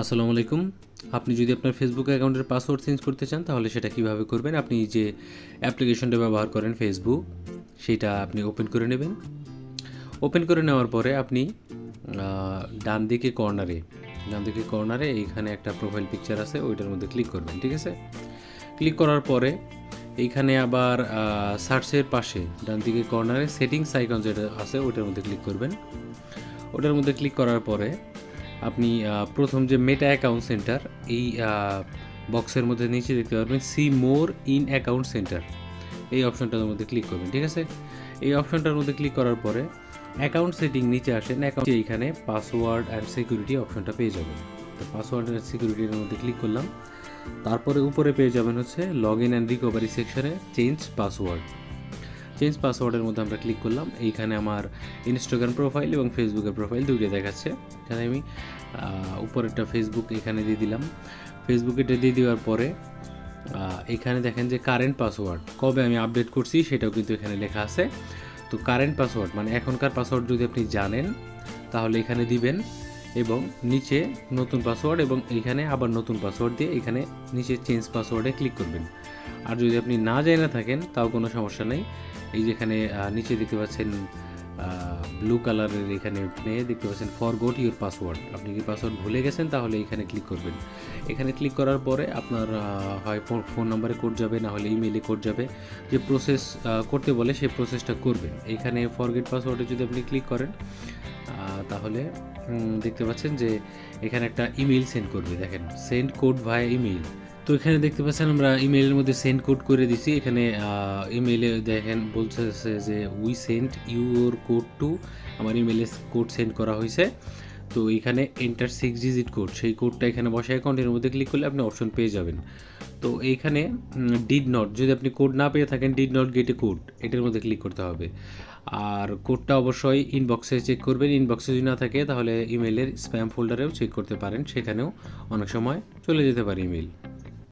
আসসালামু আলাইকুম। আপনি যদি আপনার ফেসবুক অ্যাকাউন্টের পাসওয়ার্ড চেঞ্জ করতে চান তাহলে সেটা কিভাবে করবেন? আপনি যে অ্যাপ্লিকেশনটা ব্যবহার করেন ফেসবুক, সেইটা আপনি ওপেন করে নেবেন। ওপেন করে নেওয়ার পরে আপনি ডান দিকে কর্নারে এইখানে একটা প্রোফাইল পিকচার আছে, ওইটার মধ্যে ক্লিক করবেন। ঠিক আছে? ক্লিক করার পরে এইখানে আবার সার্চের পাশে ডান দিকে কর্নারে সেটিংস আইকন যেটা আছে ওইটার মধ্যে ক্লিক করবেন। ওটার মধ্যে ক্লিক করার পরে আপনি প্রথম যে মেটা অ্যাকাউন্ট সেন্টার, এই বক্সের মধ্যে নিচে দেখতে পারবেন see more in account centre, এই অপশনটার মধ্যে ক্লিক করবেন। ঠিক আছে? এই অপশনটার মধ্যে ক্লিক করার পরে অ্যাকাউন্ট সেটিং নিচে আসেন, অ্যাকাউন্ট এইখানে পাসওয়ার্ড অ্যান্ড সিকিউরিটি অপশনটা পেয়ে যাবেন। তো পাসওয়ার্ড অ্যান্ড সিকিউরিটির মধ্যে ক্লিক করলাম। তারপরে উপরে পেয়ে যাবেন হচ্ছে লগ ইন অ্যান্ড রিকভারি সেকশনে চেঞ্জ পাসওয়ার্ডের মধ্যে আমরা ক্লিক করলাম। এইখানে আমার ইনস্টাগ্রাম প্রোফাইল এবং ফেসবুকের প্রোফাইল দুইটা দেখাচ্ছে। এখানে আমি উপরেরটা ফেসবুক এখানে দিয়ে দিলাম। ফেসবুকেটা দিয়ে দেওয়ার পরে এখানে দেখেন যে কারেন্ট পাসওয়ার্ড কবে আমি আপডেট করছি সেটাও কিন্তু এখানে লেখা আছে। তো কারেন্ট পাসওয়ার্ড মানে এখনকার পাসওয়ার্ড যদি আপনি জানেন তাহলে এখানে দিবেন, এবং নিচে নতুন পাসওয়ার্ড এবং এইখানে আবার নতুন পাসওয়ার্ড দিয়ে এখানে নিচে চেঞ্জ পাসওয়ার্ডে ক্লিক করবেন। আর যদি আপনি না জেনে থাকেন তাও কোনো সমস্যা নেই। এই যেখানে নিচে দেখতে পাচ্ছেন ব্লু কালারের, এখানে দেখতে পাচ্ছেন ফরগট ইউর পাসওয়ার্ড, আপনি কি পাসওয়ার্ড ভুলে গেছেন তাহলে এখানে ক্লিক করবেন। এখানে ক্লিক করার পরে আপনার হয় ফোন নাম্বারে কোড যাবে, না হলে ইমেইলে কোড যাবে। যে প্রসেস করতে বলে সেই প্রসেসটা করবেন। এখানে ফরগেট পাসওয়ার্ডে যদি আপনি ক্লিক করেন তাহলে দেখতে পাচ্ছেন যে এখানে একটা ইমেইল সেন্ড করবে। দেখেন সেন্ড কোড ভায়া ইমেইল। তো এখানে দেখতে পাচ্ছেন আমরা ইমেইলের মধ্যে সেন্ড কোড করে দিছি। এখানে ইমেইলে দেখেন বলছে যে we send your code to, আমার ইমেইলে কোড সেন্ড করা হয়েছে। তো এখানে এন্টার 6 ডিজিট কোড, সেই কোডটা এখানে বসে অ্যাকাউন্টের মধ্যে ক্লিক করলে আপনি অপশন পেয়ে যাবেন। তো এইখানে ডিড নট, যদি আপনি কোড না পেয়ে থাকেন did not get A code, এটার মধ্যে ক্লিক করতে হবে। আর কোডটা অবশ্যই ইনবক্সে চেক করবেন। ইনবক্সে যদি না থাকে তাহলে ইমেইলের স্প্যাম ফোল্ডারেও চেক করতে পারেন, সেখানেও অনেক সময় চলে যেতে পারে ইমেইল।